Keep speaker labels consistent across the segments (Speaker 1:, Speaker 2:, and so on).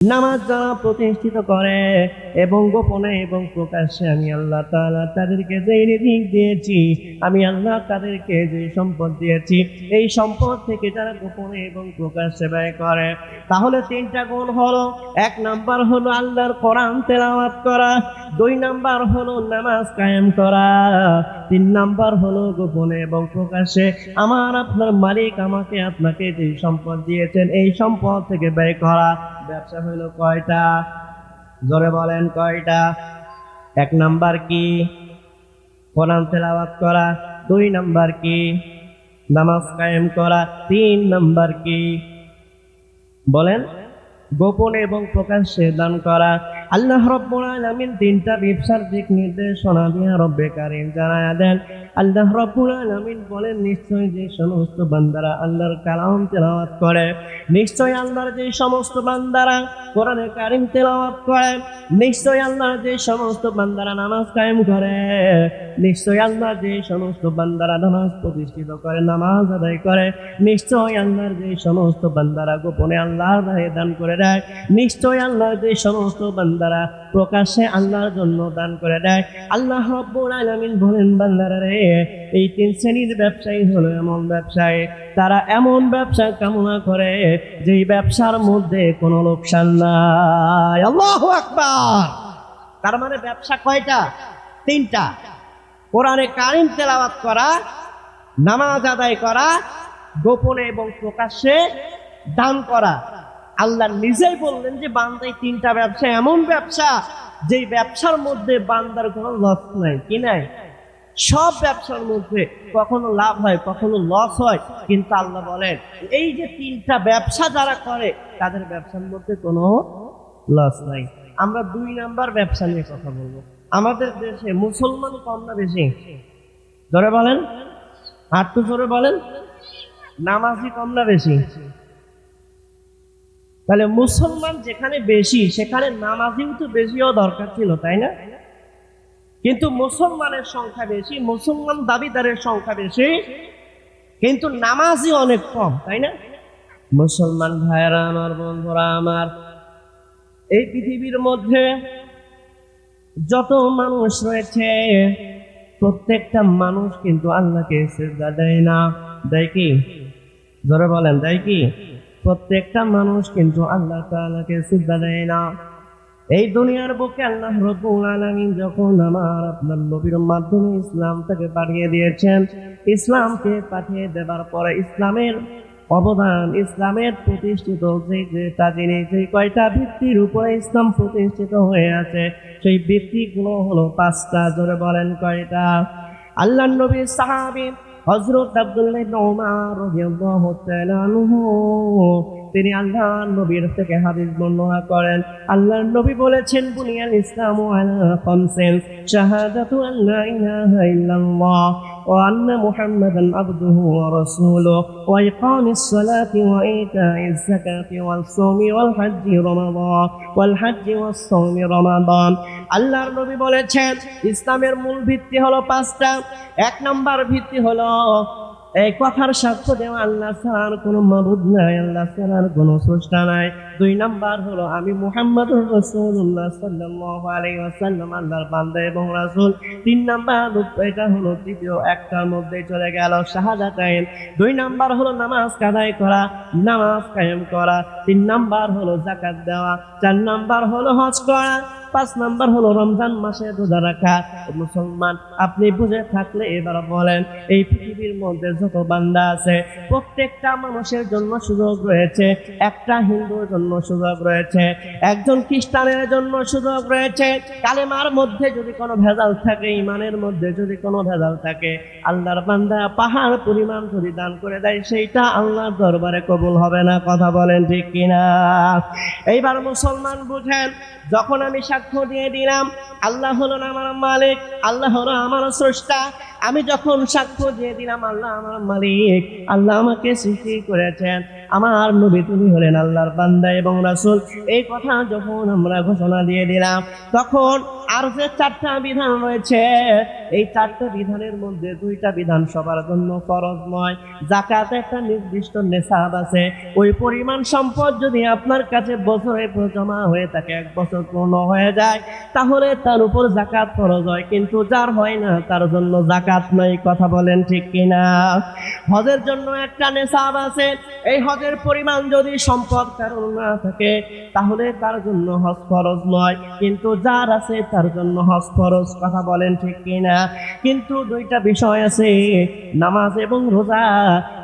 Speaker 1: নামাজ যারা প্রতিষ্ঠিত করে এবং গোপনে এবং প্রকাশ্যে আমি আল্লাহ তাআলা তাদেরকে যে রিজিক দিয়েছি, আমি আল্লাহ তাদেরকে যে সম্পদ দিয়েছি, এই সম্পদ থেকে যারা গোপনে এবং প্রকাশ্যে ব্যয় করে, তাহলে তিনটা গুণ হলো। এক নাম্বার হলো আল্লাহর কোরআন তেলাওয়াত করা, দুই নাম্বার হলো নামাজ কায়েম করা, তিন নাম্বার হলো গোপনে এবং প্রকাশ্যে আমার আপনার মালিক আমাকে আপনাকে যে সম্পদ দিয়েছেন এই সম্পদ থেকে ব্যয় করা। ব্যবসা হইল কয়টা? জোরে বলেন কয়টা? এক নাম্বার কি? কোরআন তেলাওয়াত করা। দুই নাম্বার কি? নামাজ কায়েম করা। তিন নাম্বার কি? বলেন। গোপনে এবং প্রকাশ্যে দান করা। আল্লাহ রাব্বুল আলামিন তিনটা ব্যবসার দিক নির্দেশনা দিয়ে রব্বে কারীম জানায়া দেন। আল্লাহ রাব্বুল আলামিন বলেন, নিশ্চয় যে সমস্ত বান্দারা আল্লাহর কালাম তেলাওয়াত করে, নিশ্চয় আল্লাহর যে সমস্ত বান্দারা কোরআনে কারীম তেলাওয়াত করে, নিশ্চয় আল্লাহর যে সমস্ত বান্দারা নামাজ কায়েম করে, নিশ্চয় আল্লাহর যে সমস্ত বান্দারা নামাজ প্রতিষ্ঠিত করে, নামাজ আদায় করে, নিশ্চয় আল্লাহর যে সমস্ত বান্দারা গোপনে আল্লাহর রাহে দান করে দেয়, নিশ্চয় আল্লাহর যে সমস্ত বান্দারা প্রকাশ্যে আল্লাহর জন্য দান করে দেয়। আল্লাহ রাব্বুল আলামিন বলেন, বান্দারা রে, এই তিন শ্রেণীর ব্যবসায়ী হলো এমন ব্যবসায়ী, তারা এমন ব্যবসা কামনা করে যেই ব্যবসার মধ্যে কোনো লোকসান নাই। আল্লাহু আকবার। তার মানে ব্যবসা কয়টা? তিনটা। কোরআনে কারীম তেলাওয়াত করা, নামাজ আদায় করা, গোপনে এবং প্রকাশ্যে দান করা। আল্লাহ নিজেই বললেন যে বান্দাই তিনটা ব্যবসা এমন ব্যবসা যেই ব্যবসার মধ্যে বান্দার কোনো লস নাই। কি নাই? সব ব্যবসার মধ্যে কখনো লাভ হয়, কখনো লস হয়, কিন্তু আল্লাহ বলেন এই যে তিনটা ব্যবসা যারা করে তাদের ব্যবসার মধ্যে কোনো লস নাই। আমরা দুই নাম্বার ব্যবসা নিয়ে কথা বলবো। আমাদের দেশে মুসলমান কম না বেশি? জোরে বলেন, আর তো জোরে বলেন। নামাজি কম না বেশি? তাহলে মুসলমান যেখানে বেশি সেখানে নামাজিও তো বেশিও দরকার ছিল, তাই না? কিন্তু মুসলমানের সংখ্যা বেশি, মুসলমান দাবিদারের সংখ্যা বেশি, কিন্তু নামাজি অনেক কম, তাই না? মুসলমান ভাইয়েরা আমার, বন্ধুরা আমার, এই পৃথিবীর মধ্যে যত মানুষ রয়েছে প্রত্যেকটা মানুষ কিন্তু আল্লাহকে সিজদা দেয় না। দেয় কি? জোরে বলেন, দেয় কি? প্রত্যেকটা মানুষ কিন্তু আল্লাহ তাআলাকে সিজদা দেয় না। এই দুনিয়ার বুকে আল্লাহ রাব্বুল আলামিন যখন আমার আপনার নবীর মাধ্যমে ইসলামটাকে পাঠিয়ে দিয়েছেন, ইসলামকে পাঠিয়ে দেবার পরে ইসলামের অবদান, ইসলামের প্রতিষ্ঠিত যেটা জিনিস, যে কয়টা ভিত্তির উপরে ইসলাম প্রতিষ্ঠিত হয়ে আছে, সেই ভিত্তিগুলো হলো পাঁচটা। জোরে বলেন কয়টা? আল্লাহর নবীর সাহাবী হযরত আব্দুল্লাহ ইবনে উমর রাদিয়াল্লাহু তাআলা আনহু, তিনি আল্লাহর নবীর থেকে হাদিস বর্ণনা করেন। আল্লাহর নবী বলেছেন, বুনিয়াল ইসলামু আলা খামসিন, শাহাদাতু আল্লা ইলাহা ইল্লাল্লাহ ওয়া আন্না মুহাম্মাদান আবদুহু ওয়া রাসূলুহু ওয়া ইকামিস সালাতি ওয়া ইতাইজ যাকাতি ওয়াস সাওমি ওয়াল হজ্জি রমাদান ওয়াল হজ্জি ওয়াস সাওমি রমাদান। আল্লাহর নবী বলেছেন ইসলামের মূল ভিত্তি হলো পাঁচটা। এক নাম্বার ভিত্তি হলো এই কথার সাক্ষ্য দেওয়া আল্লাহ ছাড়া কোনো মাবুদ নাই, আল্লাহ ছাড়া কোনো স্রষ্টা নাই। দুই নাম্বার হলো আমি মুহাম্মদুর রাসূলুল্লাহ সাল্লাল্লাহু আলাইহি ওয়াসাল্লাম আল্লাহর বান্দা এবং রাসূল। তিন নাম্বার এটা হলো তৃতীয় একটার মধ্যে চলে গেল, শাহাদাতাইন। দুই নাম্বার হলো নামাজ আদায় করা, নামাজ কায়েম করা। তিন নাম্বার হলো যাকাত দেওয়া। চার নাম্বার হলো হজ করা। পাঁচ নাম্বার হলো রমজান মাসে রোজা রাখা। মুসলমান, আপনি বুঝে থাকলে এবার বলেন, এই পৃথিবীর মধ্যে যত বান্দা আছে প্রত্যেকটা মানুষের জন্য সুযোগ রয়েছে। একটা হিন্দুর জন্য সুযোগ রয়েছে, একজন খ্রিস্টানের জন্য সুযোগ রয়েছে। কালেমার মধ্যে যদি কোনো ভেজাল থাকে, ইমানের মধ্যে যদি কোনো ভেজাল থাকে, আল্লাহর বান্দা পাহাড় পরিমাণ যদি দান করে দেয়, সেইটা আল্লাহর দরবারে কবুল হবে না। কথা বলেন ঠিক কিনা? এইবার মুসলমান বুঝেন, যখন আমি সাক্ষ্য দিয়ে দিলাম আল্লাহ হলো আমার মালিক, আল্লাহ হলো আমার স্রষ্টা, আমি যখন সাক্ষ্য দিয়ে দিলাম আল্লাহ আমার মালিক, আল্লাহ আমাকে সৃষ্টি করেছেন, আমার নবী তুমি হলেন আল্লাহর বান্দা এবং রাসূল, এই কথা যখন আমরা ঘোষণা দিয়ে দিলাম, তখন আর যে 4টা বিধান রয়েছে, এই 4টা বিধানের মধ্যে 2টা বিধান সবার জন্য ফরজ নয়। যাকাত একটা নির্দিষ্ট নেশাব আছে, ওই পরিমাণ সম্পদ যদি আপনার কাছে বছরে জমা হয়ে থাকে, 1 বছর পূর্ণ হয়ে যায়, তাহলে তার উপর যাকাত ফরজ হয়। কিন্তু যার হয় না তার জন্য যাকাত নাই। কথা বলেন ঠিক কিনা? হজের জন্য একটা নেশাব আছে, এই হজের পরিমাণ যদি সম্পদ কারণ না থাকে, তাহলে তার জন্য হজ ফরজ নয়। কিন্তু যার আছে তার জন্য হজ ফরজ। কথা বলেন ঠিক কিনা? কিন্তু 2টা বিষয় আছে, নামাজ এবং রোজা।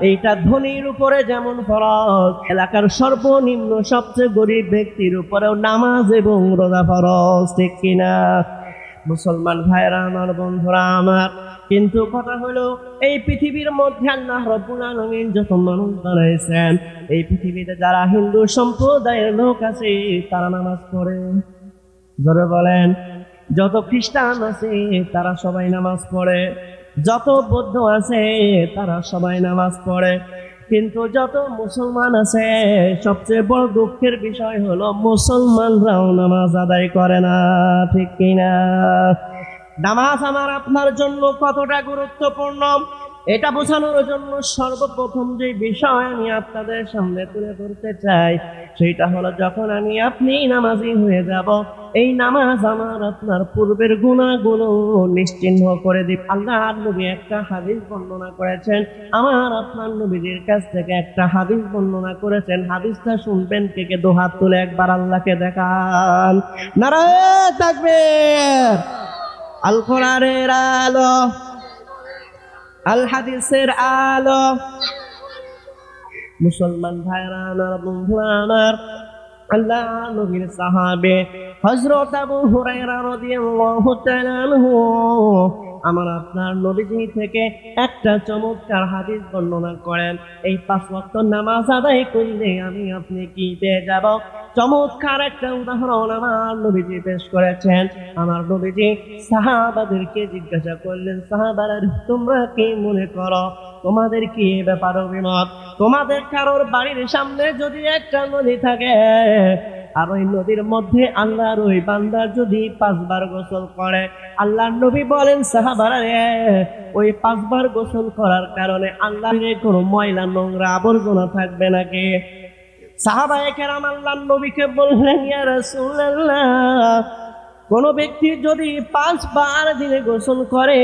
Speaker 1: এইটা ধনীর উপরে যেমন ফরজ, এলাকার সর্বনিম্ন সবচেয়ে গরিব ব্যক্তির উপরেও নামাজ এবং রোজা ফরজ। ঠিক কিনা? মুসলমান ভাইরা আমার, বন্ধুরা আমার, কিন্তু কথা হলো এই পৃথিবীর মধ্যে আল্লাহ রাব্বুল আলামিন যত মানুষ বানাইছেন, এই পৃথিবীতে যারা হিন্দু সম্প্রদায়ের লোক আছে তারা নামাজ পড়ে। জোরে বলেন। যত খ্রিস্টান আছে তারা সবাই নামাজ পড়ে, যত বৌদ্ধ আছে তারা সবাই নামাজ পড়ে। কিন্তু যত মুসলমান আছে, সবচেয়ে বড় দুঃখের বিষয় হলো মুসলমানরাও নামাজ আদায় করে না। ঠিক কিনা? নামাজ আমার আপনার জন্য কতটা গুরুত্বপূর্ণ, এটা বোঝানোর জন্য সর্বপ্রথম যে বিষয় আমি আপনাদের সামনে তুলে ধরতে চাই, সেটা হলো যখন আমি আপনি নামাজি হয়ে যাব, এই নামাজ আমার আপনার পূর্বের গুনাহগুলো নিশ্চিহ্ন করে দিবে। আল্লাহর নবী একটা হাদিস বর্ণনা করেছেন, আমার আপনার নবীর কাছ থেকে একটা হাদিস বর্ণনা করেছেন। হাদিসটা শুনবেন, কে কে 2 হাত তুলে একবার আল্লাহকে দেখান। নারায়ে তাকবীর। আল কোরআনের আলো, আল হাদিসের আলো। মুসলমান ভাইরা আমার, বন্ধুরা আমার, আল্লাহ নবীর সাহাবে হযরত আবু হুরায়রা রাদিয়াল্লাহু তাআলা আনহু আমার আপনার নবীজি থেকে একটা চমৎকার হাদিস বর্ণনা করেন। এই 5 ওয়াক্ত নামাজ আদায় করলে আমি আপনি কি পেয়ে যাব? চমৎকার একটা উদাহরণ আমার নবীজি পেশ করেছেন। আমার নবীজি সাহাবাদেরকে জিজ্ঞাসা করলেন, সাহাবারা তোমরা কি মনে করো, তোমাদের কি এ ব্যাপার অভিমত? তোমাদের কারোর বাড়ির সামনে যদি একটা নদী থাকে, আর ওই নদীর মধ্যে আল্লাহর ওই বান্দা যদি 5 বার গোসল করে, আল্লাহর নবী বলেন সাহাবারা রে, ওই 5 বার গোসল করার কারণে আল্লাহর কোনো ময়লা নোংরা আবর্জনা থাকবে নাকি? সাহাবায়ে কেরাম আল্লাহর নবীকে বললেন, ইয়া রাসূলুল্লাহ, কোন ব্যক্তি যদি 5 বার দিনে গোসল করে,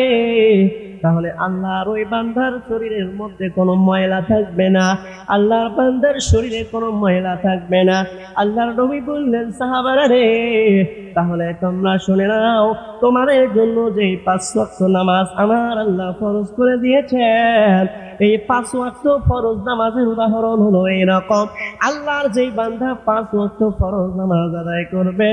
Speaker 1: তাহলে আল্লাহর ওই বান্দার শরীরের মধ্যে কোনো ময়লা থাকবে না, আল্লাহর বান্দার শরীরে কোনো ময়লা থাকবে না। আল্লাহর নবী বললেন, সাহাবারা রে, তাহলে তোমরা শুনে নাও, তোমাদের জন্য যে 5 ওয়াক্ত নামাজ আমার আল্লাহ ফরজ করে দিয়েছেন, এই 5 ওয়াক্ত ফরজ নামাজের উদাহরণ হলো এরকম। আল্লাহর যেই বান্দা 5 ওয়াক্ত ফরজ নামাজ আদায় করবে,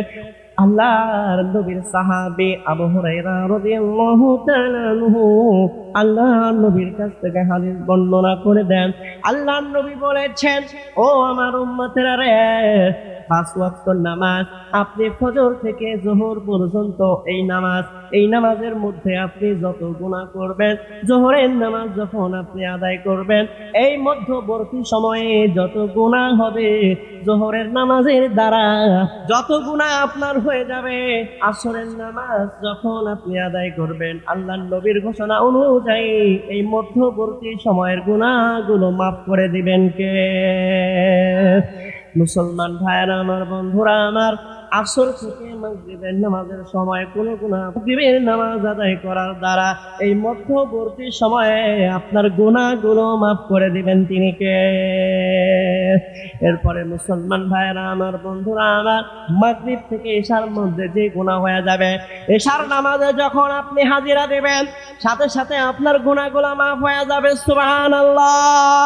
Speaker 1: আল্লাহর নবীর সাহাবী আবু হুরায়রা রাদিয়াল্লাহু তাআলা আনহু আল্লাহর নবীর কাছ থেকে হাদিস বর্ণনা করে দেন। আল্লাহর নবী বলেছেন, ও আমার উম্মতেরা রে, 5 ওয়াক্ত নামাজ আপনি ফজর থেকে যোহর পর্যন্ত এই নামাজের মধ্যে আপনি যত গুনাহ করবেন, যোহরের নামাজ যখন আপনি আদায় করবেন, এই মধ্যবর্তী সময়ে যত গুনাহ হবে যোহরের নামাজের দ্বারা, যত গুনাহ আপনার হয়ে যাবে আসরের নামাজ যখন আপনি আদায় করবেন, আল্লাহর নবীর ঘোষণা অনুযায়ী এই মধ্যবর্তী সময়ের গুনাহগুলো মাফ করে দিবেন কে? মুসলমান ভাইরা আমার, বন্ধুরা আমার, আসর থেকে মাগরিবের নামাজের সময় কোনো গুনাহ, মাগরিবের নামাজ আদায় করার দ্বারা এই মধ্যবর্তী সময়ে আপনার গুনাহগুলো মাফ করে দিবেন তিনি কে? এরপরে মুসলমান ভাইরা আমার, বন্ধুরা আমার, মাগরিব থেকে ইশার মধ্যে যে গুনাহ হয়ে যাবে, ইশার নামাজে যখন আপনি হাজিরা দিবেন, সাথে সাথে আপনার গুনাহগুলো মাফ হয়ে যাবে। সুবহানাল্লাহ।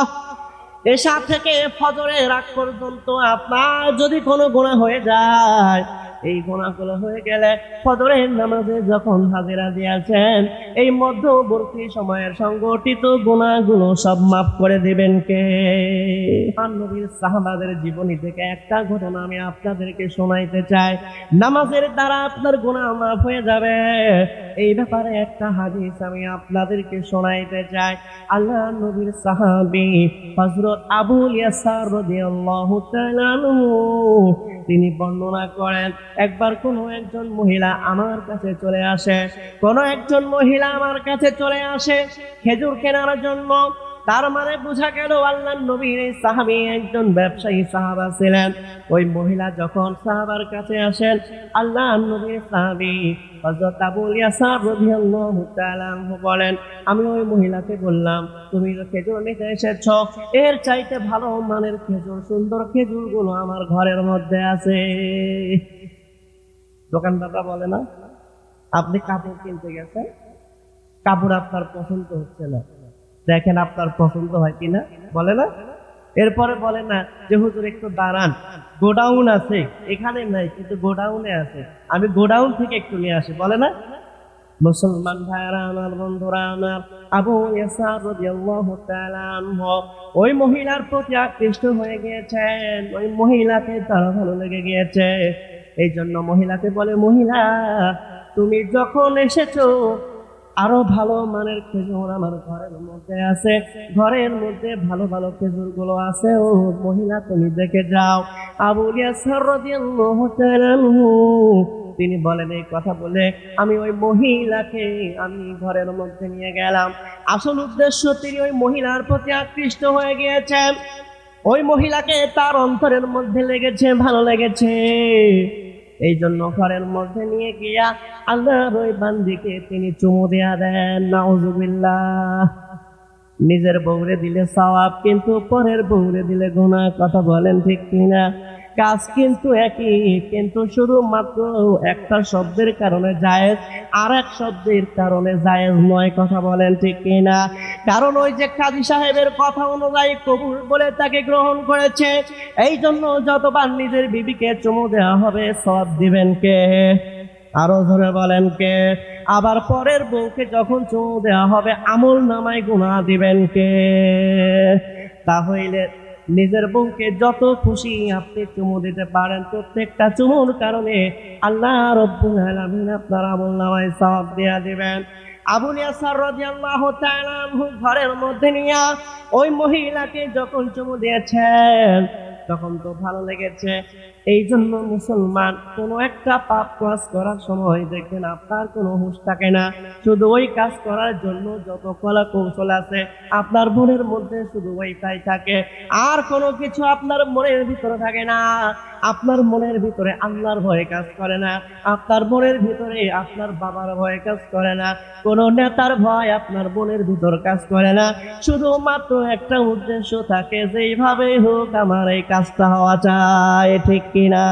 Speaker 1: এশা থেকে ফজরের আগ পর্যন্ত আপনার যদি কোনো গুনাহ হয়ে যায়, এই গুনাহগুলো হয়ে গেলে ফজরের নামাজে যখন হাজিরা দিয়েছেন এই মধ্যবর্তী সময়ের সংগঠিত গুনাহগুলো সব মাফ করে দিবেন কে? নবীর সাহাবাদের জীবনী থেকে একটা ঘটনা আমি আপনাদেরকে শোনাইতে চাই। নামাজের দ্বারা আপনার গুনাহ মাফ হয়ে যাবে, এই ব্যাপারে একটা হাদিস আমি আপনাদেরকে শোনাইতে চাই। আল্লাহ নবীর সাহাবী হযরত আবু ইয়াসার রাদিয়াল্লাহু তাআলা আনহু তিনি বর্ণনা করেন, একবার কোন একজন মহিলা আমার কাছে চলে আসে, কোন একজন মহিলা আমার কাছে চলে আসে খেজুর কেনার জন্য। তার মানে বোঝা গেল আল্লাহর নবীর এই সাহাবী একজন ব্যবসায়ী সাহাবা ছিলেন। ওই মহিলা যখন সাহাবার কাছে আসেন, আল্লাহর নবীর সাহাবী হযরত আবু ইয়াসার রাদিয়াল্লাহু তাআলা আনহু বলেন, আমি ওই মহিলাকে বললাম, তুমি তো খেজুর নিতে এসেছো, এর চাইতে ভালো মানের খেজুর, সুন্দর খেজুরগুলো আমার ঘরের মধ্যে আছে। দোকানদাররা বলে না, আপনি কাপড় কিনতে গেছেন, কাপড় আপনার পছন্দ হচ্ছে না, দেখেন আপনার পছন্দ হয় কিনা, বলে না? এরপরে বলে না যে হুজুর একটু দাঁড়ান, গোডাউন আছে, এখানে নাই কিন্তু গোডাউনে আছে, আমি গোডাউন থেকে একটু নিয়ে আসি, বলে না? মুসলমান ভাইরা আমার, বন্ধুরা আমার, আবু ইয়াসার রাদিয়াল্লাহু তাআলা আনহু ওই মহিলার প্রতি আকৃষ্ট হয়ে গিয়েছেন, ওই মহিলাকে তার ভালো লেগে গিয়েছে। এই জন্য মহিলাকে বলে, মহিলা তুমি যখন এসেছো আরো ভালো মানের খেজুর আমার ঘরের মধ্যে আছে, ঘরের মধ্যে ভালো ভালো খেজুর গুলো আছে, ও মহিলা তুমি দেখে যাও। আবু ইয়াসার রাদিয়াল্লাহু তাআলা আনহু তিনি বলেন, এই কথা বলে আমি ওই মহিলাকে আমি ঘরের মধ্যে নিয়ে গেলাম। আসল উদ্দেশ্য তিনি ওই মহিলার প্রতি আকৃষ্ট হয়ে গিয়েছেন, ওই মহিলাকে তার অন্তরের মধ্যে লেগেছে, ভালো লেগেছে। এই জন্য ঘরের মধ্যে নিয়ে গিয়া আল্লাহর ওই বান্দিকে তিনি চুমু দেয়া দেন। নাউজুবিল্লাহ। নিজের বউরে দিলে সওয়াব, কিন্তু পরের বউরে দিলে গুনাহ। কথা বলেন ঠিক কিনা? কাজ কিন্তু একই, কিন্তু শুধুমাত্র একটা শব্দের কারণে জায়েজ, আর এক শব্দের কারণে জায়েজ নয়। কথা বলেন ঠিক কিনা? কারণ ওই যে কাজী সাহেবের কথা অনুযায়ী কবুল বলে তাকে গ্রহণ করেছে, এই জন্য যতবার নিজের বিবিকে চুমু দেওয়া হবে সওয়াব দিবেন কে? আরো ধরে বলেন কে? আবার পরের বউকে যখন চুমু দেওয়া হবে আমল নামায় গুনাহ দিবেন কে? তাহলে নিজের বউকে যত খুশি আপনি চুমু দিতে পারেন, প্রত্যেকটা চুমুর কারণে আল্লাহ রাব্বুল আলামিন আপনার আমলনামায় সওয়াব দেয়া দিবেন। আবু ইয়াসার রাদিয়াল্লাহু তাআলা আনহু ঘরের মধ্যে নিয়ে ওই মহিলাকে যখন চুমু দিয়েছেন তখন তো ভালো লেগেছে। এই জন্য মুসলমান কোনো একটা পাপ কাজ করার সময় দেখবেন আপনার কোনো হুঁশ থাকে না, শুধু ওই কাজ করার জন্য যত কলা কৌশল আছে আপনার মনের মধ্যে শুধু ওইটাই থাকে, আর কোনো কিছু আপনার মনের ভিতরে থাকে না। আপনার মনের ভিতরে আল্লাহর ভয় কাজ করে না, আপনার মনের ভিতরে আপনার বাবার ভয় কাজ করে না, কোনো নেতার ভয় আপনার মনের ভিতর কাজ করে না। শুধুমাত্র একটা উদ্দেশ্য থাকে, যেইভাবেই হোক আমার এই কাজটা হওয়া চাই। ঠিক কিনা?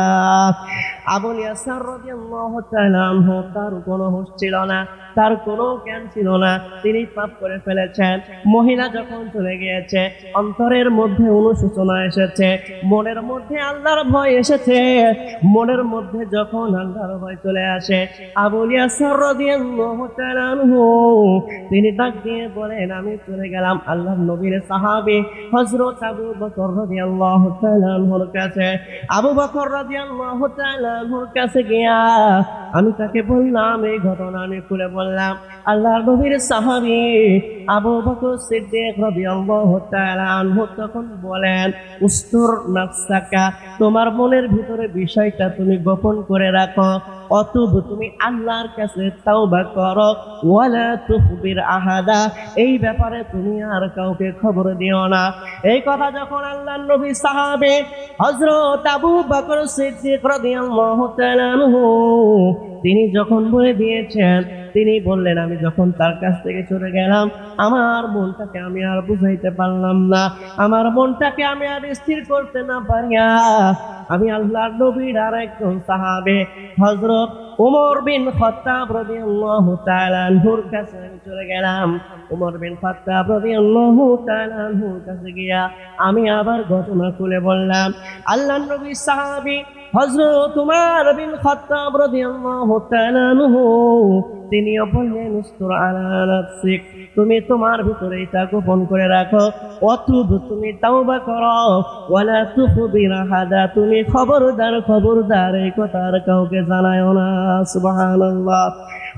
Speaker 1: আবু ইয়াসার রাদিয়াল্লাহু তাআলা আনহু তার কোনো হুঁশ ছিল না, তার কোনো জ্ঞান ছিল না, তিনি পাপ করে ফেলেছেন। মহিলা যখন চলে গিয়েছে অন্তরের মধ্যে অনুশোচনা এসেছে, মনের মধ্যে আল্লাহর ভয় এসেছে। মনের মধ্যে যখন আল্লাহর ভয় চলে আসে, আবু ইয়াসার রাদিয়াল্লাহু তাআলা আনহু তিনি ডাক দিয়ে বলেন, আমি চলে গেলাম আল্লাহর নবীর সাহাবী হযরত আবু বকর রাদিয়াল্লাহু তাআলা আনহুর কাছে। আবু বকর রাদিয়াল্লাহু তাআলা আনহুর কাছে গিয়া আমি তাকে বললাম, এই ঘটনা আমি খুলে বললাম। আল্লাহর নবীর সাহাবী আবু বকর সিদ্দিক রাদিয়াল্লাহু তাআলা আনহু তখন বলেন, উস্তুর নাফসাকা, তোমার মনের ভিতরে বিষয়টা তুমি গোপন করে রাখো, অতঃ তুমি আল্লাহর কাছে তাওবা করো, ওয়ালা তুখবির আহাদা, এই ব্যাপারে তুমি আর কাউকে খবর দিও না। এই কথা যখন আল্লাহর নবী সাহাবী হযরত আবু বকর সিদ্দিক রাদিয়াল্লাহু তাআলা আনহু তিনি যখন বলে দিয়েছেন, তিনি বললেন, আমি যখন তার কাছ থেকে চলে গেলাম আমার মনটাকে আমি আর বুঝাইতে পারলাম না, আমার মনটাকে আমি আর স্থির করতে না পারিয়া আমি আল্লাহর নবীর আর একজন সাহাবী হযরত ওমর বিন খাত্তাব রাদিয়াল্লাহু তাআলা আনহুর কাছে আমি চলে গেলাম। ওমর বিন খাত্তাব রাদিয়াল্লাহু তাআলা আনহুর কাছে গিয়া আমি আবার ঘটনা খুলে বললাম। আল্লাহর নবী সাহাবী হযরত উমর বিন খাত্তাব রাদিয়াল্লাহু তাআলা আনহু তিনিও বললেন উসতুর আলা নাফসিক, তুমি তোমার ভিতরে এটা গোপন করে রাখো, অতুব, তুমি তাওবা করো, ওয়ালা তুখবির আহাদা, তুমি খবরদার এই কথা আর কাউকে জানায়ও না। সুবহানাল্লাহ।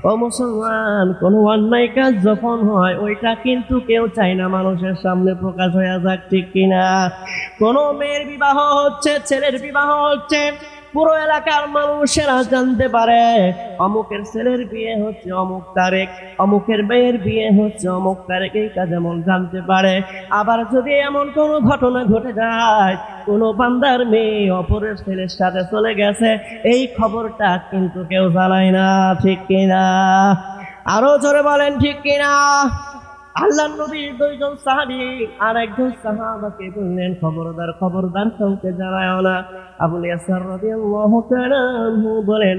Speaker 1: ও মুসলমান, কোন অন্যায় কাজ যখন হয় ওইটা কিন্তু কেউ চায় না মানুষের সামনে প্রকাশ হয়ে যাক, ঠিক কিনা? কোন মেয়ের বিবাহ হচ্ছে, ছেলের বিবাহ হচ্ছে, পুরো এলাকার মানুষেরা জানতে পারে অমুকের ছেলের বিয়ে হচ্ছে অমুক তারিখ, অমুকের মেয়ের বিয়ে হচ্ছে অমুক তারিখ, এইটা যেমন জানতে পারে। আবার যদি এমন কোনো ঘটনা ঘটে যায়, কোনো বান্দার মেয়ে অপরের ছেলের সাথে চলে গেছে, এই খবরটা কিন্তু কেউ জানায় না, ঠিক কিনা? আরো জোরে বলেন ঠিক কিনা? আল্লাহর নবীর দুইজন সাহাবী আর একজন সাহাবাকে বললেন, খবরদার কাউকে জানায়ও না। আবু ইয়াসার রাদিয়াল্লাহু তাআলা আনহু বলেন,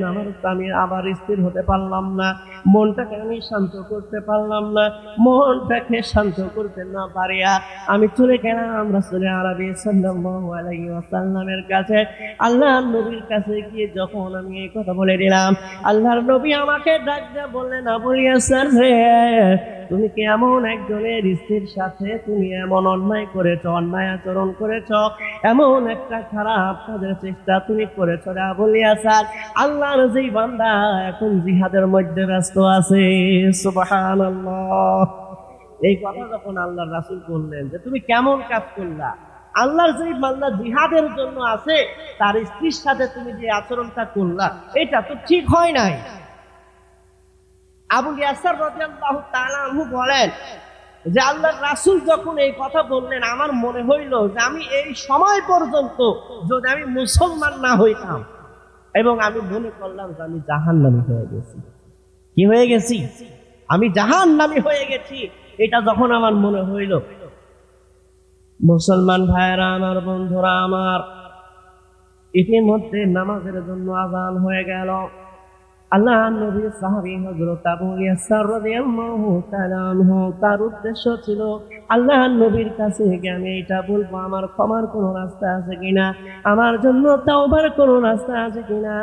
Speaker 1: আমি আবার স্থির হতে পারলাম না, মনটাকে আমি শান্ত করতে পারলাম না, মনটাকে শান্ত করতে না পারিয়া আমি চলে গেলাম রাসূল আরবি সাল্লাল্লাহু আলাইহি ওয়াসাল্লামের কাছে। আল্লাহর নবীর কাছে গিয়ে যখন আমি এই কথা বলে দিলাম, আল্লাহর নবী আমাকে ডাক দিয়ে বললেন, আবু ইয়াসার রে, তুমি কি এমন একজনের স্ত্রীর সাথে তুমি এমন অন্যায় করেছো, অন্যায় আচরণ করেছো, এমন একটা খারাপ কাজের চেষ্টা তুমি করেছো রে আবু ইয়াসার? আল্লাহর যেই বান্দা এখন জিহাদের মধ্যে ব্যস্ত আছে। সুবহানাল্লাহ। এই কথা যখন আল্লাহর রাসূল বললেন যে তুমি কেমন কাজ করলা, আল্লাহর যেই বান্দা জিহাদের জন্য আছে তার স্ত্রীর সাথে তুমি যে আচরণটা করলা, এটা তো ঠিক হয় নাই। আবু ইয়াসার রাদিয়াল্লাহু তাআলা আনহু বলেন যে আল্লাহর রাসূল যখন এই কথা বললেন, আমার মনে হইল যে আমি এই সময় পর্যন্ত যদি আমি মুসলমান না হইতাম, এবং আমি মনে করলাম যে আমি জাহান্নামী হয়ে গেছি। কি হয়ে গেছি? আমি জাহান্নামী হয়ে গেছি। এটা যখন আমার মনে হইল, মুসলমান ভাইরা আমার, বন্ধুরা আমার, ইতিমধ্যে নামাজের জন্য আযান হয়ে গেল। আল্লাহর নবীর সাহাবী হযরত আবু ইয়াসার রাদিয়াল্লাহু তাআলা আনহু, তার উদ্দেশ্য ছিল আল্লাহর নবীর কাছে গিয়ে আমি এটা বলবো, আমার ক্ষমার কোনো রাস্তা আছে কিনা, আমার জন্য তাওবার কোনো রাস্তা আছে কিনা।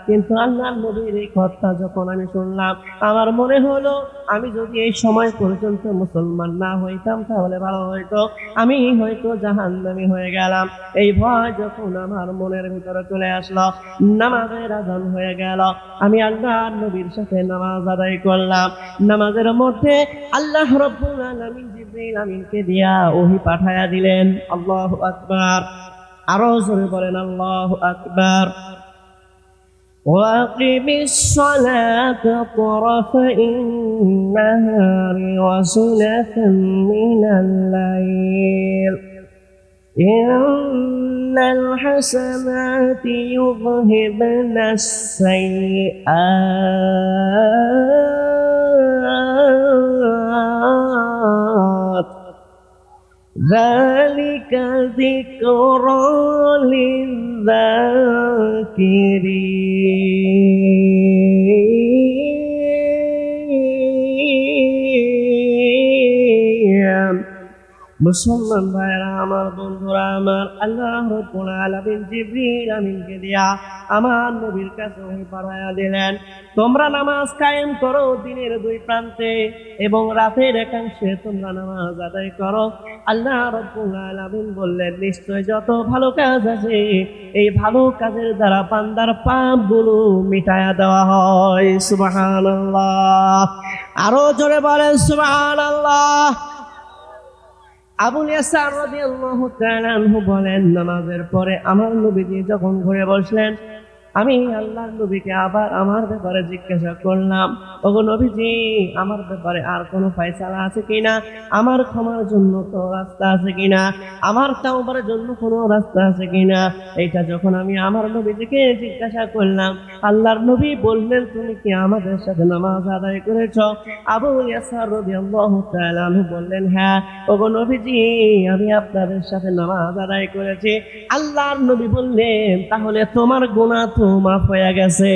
Speaker 1: কিন্তু আল্লাহর নবীর এই কথা যখন আমি শুনলাম, আমার মনে হলো আমি যদি এই সময় পর্যন্ত মুসলমান না হইতাম তাহলে ভালো হইতো, আমি হয়তো জাহান্নামী হয়ে গেলাম। এই ভয় যখন আমার মনের ভিতরে চলে আসলো, নামাজের আযান হয়ে গেল, আমি আল্লাহর নবীর সাথে নামাজ আদায় করলাম। নামাজের মধ্যে আল্লাহ রাব্বুল আলামিন জিবরিল আমিনকে দিয়া ওহী পাঠায়া দিলেন। আল্লাহু আকবার। আরো জোরে বলেন আল্লাহু আকবার। وأقم الصلاة طرفي النهار وزلفا من الليل إن الحسنات يذهبن السيئات ذلك ذكرى للذاكرين। মুসলমান ভাইরা আমার, বন্ধুরা আমার, আল্লাহ রাব্বুল আলামিন জিবরিল আমিনকে দিয়া আমার নবীর কাছে ওহী পাঠায়া দিলেন, তোমরা নামাজ কায়েম করো দিনের দুই প্রান্তে এবং রাতের একাংশে তোমরা নামাজ আদায় করো। আল্লাহ রাব্বুল আলামিন বললেন, নিশ্চয় যত ভালো কাজ আছে এই ভালো কাজের দ্বারা বান্দার পাপগুলো মিটায়া দেওয়া হয়। সুবহানাল্লাহ। আরো জোরে বলেন সুবহানাল্লাহ। আবু ইয়াসার রাদিয়াল্লাহু তাআলা আনহু বলেন, নামাজের পরে আমার নবীজি যখন ঘুরে বসলেন, আমি আল্লাহর নবীকে আবার আমার ব্যাপারে জিজ্ঞাসা করলাম, ওগো নবীজি, আমার ব্যাপারে আর কোনো ফয়সালা আছে কিনা, আমার ক্ষমার জন্য কোনো রাস্তা আছে কিনা, আমার তাওবার জন্য কোনো রাস্তা আছে কিনা। এইটা যখন আমি আমার নবীজিকে জিজ্ঞাসা করলাম, আল্লাহর নবী বললেন, তুমি কি আমাদের সাথে নামাজ আদায় করেছ? আবু ইয়াসার রাদিয়াল্লাহু তাআলা আনহু বললেন, হ্যাঁ ওগো নবীজি, আমি আপনাদের সাথে নামাজ আদায় করেছি। আল্লাহর নবী বললেন, তাহলে তোমার গুনাহ তো মাফ হয়ে গেছে।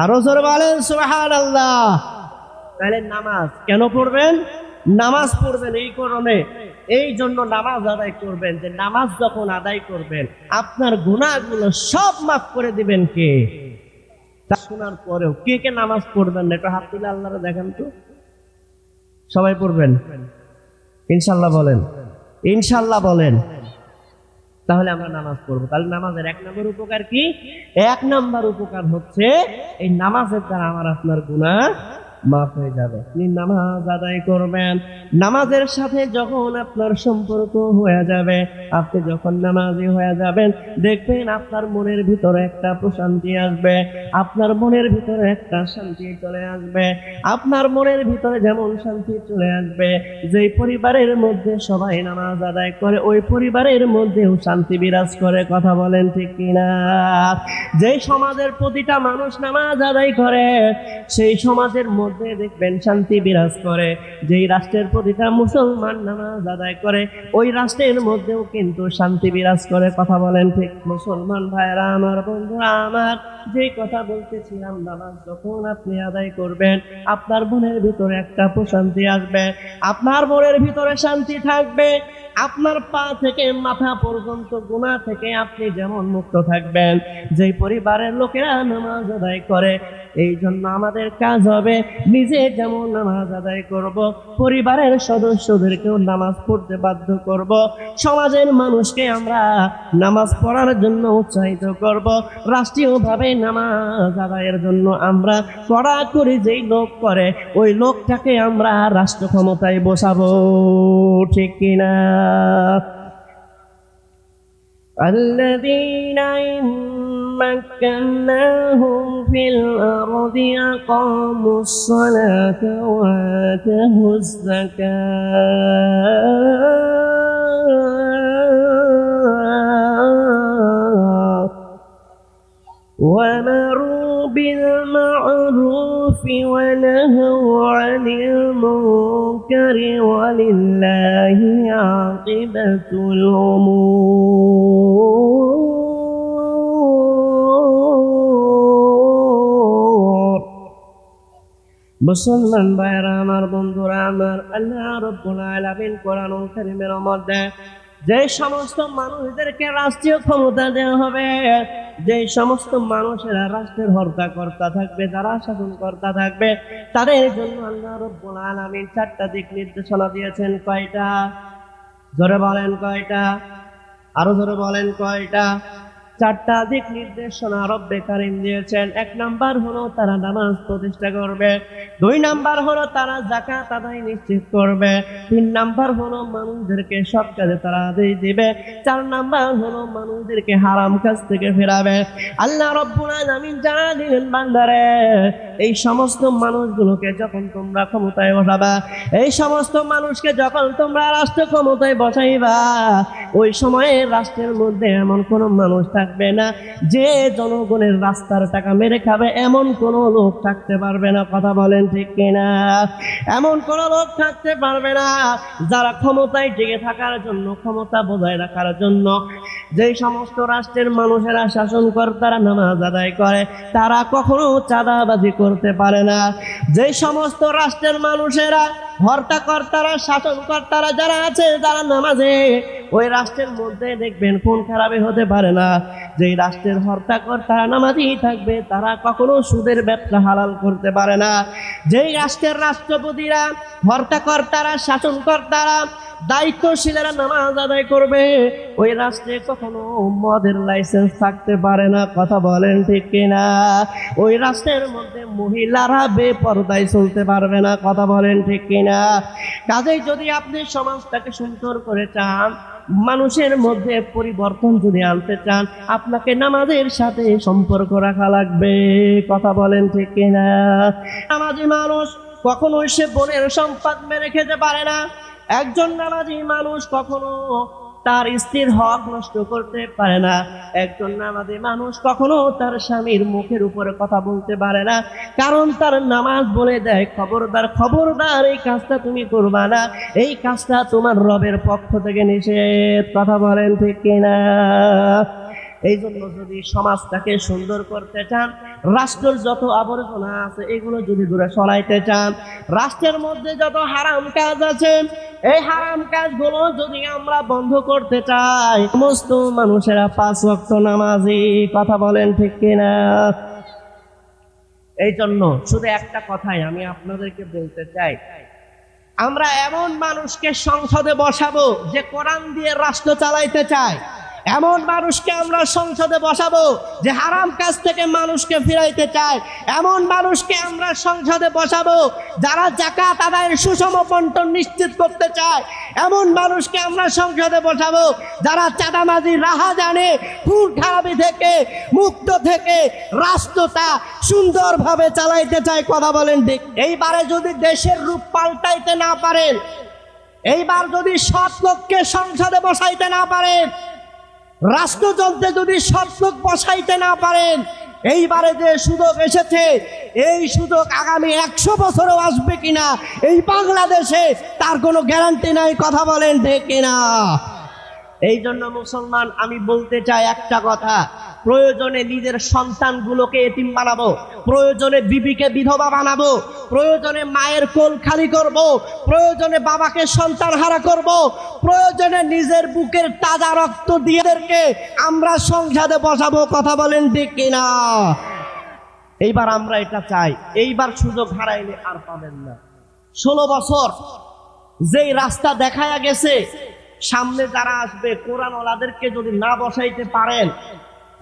Speaker 1: আরো জোরে বলেন সুবহানাল্লাহ। তাহলে নামাজ কেন পড়বেন? নামাজ পড়বেন এই কারণে এই জন্য নামাজ আদায় করবেন, যে নামাজ যখন আদায় করবেন আপনার গুনাহগুলো সব মাফ করে দিবেন কে? তা শোনার পরেও কে কে নামাজ পড়বেন না একটু হাত তুলে আল্লাহরে দেখেন তো। সবাই পড়বেন ইনশাআল্লাহ বলেন, ইনশাআল্লাহ বলেন। তাহলে আমরা নামাজ পড়বো। তাহলে নামাজের এক নম্বর উপকার কি? এক নম্বর উপকার হচ্ছে এই নামাজের দ্বারা আমার আপনার গুনাহ মাফ হয়ে যাবে। আপনি নামাজ আদায় করবেন, নামাজের সাথে যখন আপনার সম্পর্ক হয়ে যাবে, আপনি যখন নামাজি হয়ে যাবেন, দেখবেন আপনার মনের ভিতরে একটা প্রশান্তি আসবে, আপনার মনের ভিতরে একটা শান্তি চলে আসবে। আপনার মনের ভিতরে যেমন শান্তি চলে আসবে, যে পরিবারের মধ্যে সবাই নামাজ আদায় করে ওই পরিবারের মধ্যেও শান্তি বিরাজ করে। কথা বলেন ঠিক কিনা? যে সমাজের প্রতিটা মানুষ নামাজ আদায় করে সেই সমাজের মধ্যে দেখবেন শান্তি বিরাজ করে। যেই রাষ্ট্রের প্রতিটা মুসলমান নামাজ আদায় করে ওই রাষ্ট্রের মধ্যেও কিন্তু শান্তি বিরাজ করে। কথা বলেন ঠিক? মুসলমান ভাইরা আমার, বন্ধুরা আমার, যে কথা বলতেছিলাম, নামাজ যখন আপনি আদায় করবেন আপনার মনের ভিতরে একটা প্রশান্তি আসবে, আপনার মনের ভিতরে শান্তি থাকবে, আপনার পা থেকে মাথা পর্যন্ত গুনাহ থেকে আপনি যেমন মুক্ত থাকবেন। যেই পরিবারের লোকেরা নামাজ আদায় করে, এই জন্য আমাদের কাজ হবে নিজে যেমন নামাজ আদায় করব, পরিবারের সদস্যদেরকেও নামাজ পড়তে বাধ্য করব, সমাজের মানুষকে আমরা নামাজ পড়ার জন্য উৎসাহিত করব, রাষ্ট্রীয়ভাবে নামাজ আদায়ের জন্য আমরা কড়াকড়ি যেই লোক করে ওই লোকটাকে আমরা রাষ্ট্র ক্ষমতায় বসাবো। ঠিক কিনা? الذين إن مكناهم في الأرض أقاموا الصلاة وآتوا الزكاة وأمروا بالمعروف ونهوا عن المنكر ولله عاقبة الأمور। মুসলমান ভাইরা আমার, বন্ধুরা আমার, আল্লাহ রাব্বুল আলামিন কোরআনুল কারীমের মধ্যে যে সমস্ত মানুষদেরকে রাষ্ট্রীয় ক্ষমতা দেওয়া হবে, যে সমস্ত মানুষেরা রাষ্ট্রের হর্তাকর্তা থাকবে, যারা শাসনকর্তা থাকবে, তাদের জন্য আল্লাহ রাব্বুল আলামিন চারটা দিক নির্দেশনা দিয়েছেন। কয়টা? জোরে বলেন কয়টা? আরো জোরে বলেন কয়টা? চারটা দিক নির্দেশনা রব্বে কারীম দিয়েছেন। এক নাম্বার হলো তারা নামাজ প্রতিষ্ঠা করবে, দুই নাম্বার হলো তারা যাকাত আদায় নিশ্চিত করবে, তিন নাম্বার হলো মানুষদেরকে সৎ কাজে তারা আদেশ দিবে, চার নাম্বার হলো মানুষদেরকে হারাম কাজ থেকে ফেরাবে। আল্লাহ রাব্বুল আলামিন জানা দিলেন, বান্দারে এই সমস্ত মানুষগুলোকে যখন তোমরা ক্ষমতায় বসাবা, এই সমস্ত মানুষকে যখন তোমরা রাষ্ট্র ক্ষমতায় বসাইবা, ওই সময়ে রাষ্ট্রের মধ্যে এমন কোন মানুষ থাকবে না যে জনগণের রাস্তার টাকা মেরে খাবে, এমন কোন লোক থাকতে পারবে না। কথা বলেন ঠিক কিনা? এমন কোন লোক থাকতে পারবে না যারা ক্ষমতায় টিকে থাকার জন্য, ক্ষমতা বজায় রাখার জন্য যে সমস্ত রাষ্ট্রের মানুষেরা, শাসনকর্তারা নামাজ আদায় করে, তারা কখনো চাঁদাবাজি করতে পারে না। যে সমস্ত রাষ্ট্রের মানুষেরা, হর্তাকর্তারা, শাসনকর্তারা যারা আছে, যারা নামাজে, ওই রাষ্ট্রের মধ্যে দেখবেন খুন খারাপি হতে পারে না। যেই রাষ্ট্রের হর্তাকর্তারা নামাজি থাকবে তারা কখনো সুদের ব্যবসা হালাল করতে পারে না। যেই রাষ্ট্রের রাষ্ট্রপতিরা, হর্তাকর্তারা, শাসনকর্তারা, দায়িত্বশীলেরা নামাজ আদায় করবে, ওই রাষ্ট্রে কখনো মদের লাইসেন্স থাকতে পারে না। কথা বলেন ঠিক কিনা? ওই রাষ্ট্রের মধ্যে মহিলারা বেপরদায় চলতে পারবে না। কথা বলেন ঠিক কিনা? কাজেই যদি আপনি সমাজটাকে সুন্দর করে চান, মানুষের মধ্যে পরিবর্তন যদি আনতে চান, আপনাকে নামাজের সাথে সম্পর্ক রাখা লাগবে। কথা বলেন ঠিক কিনা? নামাজি মানুষ কখনো সে বোনের সম্পদ মেরে খেতে পারে না। একজন নামাজি মানুষ কখনো তার স্ত্রীর হক নষ্ট করতে পারে না। একজন নামাজি মানুষ কখনো তার স্বামীর মুখের উপরে কথা বলতে পারে না, কারণ তার নামাজ বলে দেয়, খবরদার, খবরদার, এই কাজটা তুমি করবা না, এই কাজটা তোমার রবের পক্ষ থেকে নিষেধ। কথা বলেন ঠিক কিনা? এই জন্য যদি সমাজটাকে সুন্দর করতে চান, রাষ্ট্রের যত আবর্জনা আছে এগুলো যদি দূরে সরাইতে চান, রাষ্ট্রের মধ্যে যত হারাম কাজ আছে এই হারাম কাজগুলো যদি আমরা বন্ধ করতে চাই, সমস্ত মানুষেরা 5 ওয়াক্ত নামাজি, কথা বলেন ঠিক কিনা? এই জন্য শুধু একটা কথাই আমি আপনাদেরকে বলতে চাই, আমরা এমন মানুষকে সংসদে বসাবো যে কোরআন দিয়ে রাষ্ট্র চালাইতে চায়, এমন মানুষকে আমরা সংসদে বসাবো যে হারাম কাজ থেকে মানুষকে ফিরাইতে চায়, এমন মানুষকে আমরা সংসদে বসাবো যারা যাকাত আদায়ের সুষম বন্টন নিশ্চিত করতে চায়, এমন মানুষকে আমরা সংসদে বসাবো যারা চাঁদাবাজি রাহা জানে, খুন খারাপি থেকে মুক্ত থেকে রাষ্ট্রটা সুন্দরভাবে চালাইতে চায়, কথা বলেন ঠিক? এইবারে যদি দেশের রূপ পাল্টাইতে না পারেন, এইবার যদি সৎ লোককে সংসদে বসাইতে না পারেন, রাষ্ট্রযন্ত্রে যদি সৎ লোক বসাইতে না পারেন, এইবারে যে সুযোগ এসেছে এই সুযোগ আগামী 100 বছরও আসবে কিনা এই বাংলাদেশে তার কোনো গ্যারান্টি নাই, কথা বলেন ঠিক কিনা? এই জন্য মুসলমান আমি বলতে চাই একটা কথা, প্রয়োজনে নিজের সন্তানগুলোকে এতিম বানাবো, প্রয়োজনে বিবিকে বিধবা বানাবো, প্রয়োজনে মায়ের কোল খালি করব, প্রয়োজনে বাবাকে সন্তান হারা করব, প্রয়োজনে নিজের বুকের তাজা রক্ত দিয়ে আমরা সংসদে বসাবো, কথা বলেন ঠিক কিনা? এইবার আমরা এটা চাই, এইবার সুযোগ হারাইলে আর পাবেন না। 16 বছর যেই রাস্তা দেখায়া গেছে, সামনে যারা আসবে কোরআনওয়ালাদেরকে যদি না বসাইতে পারেন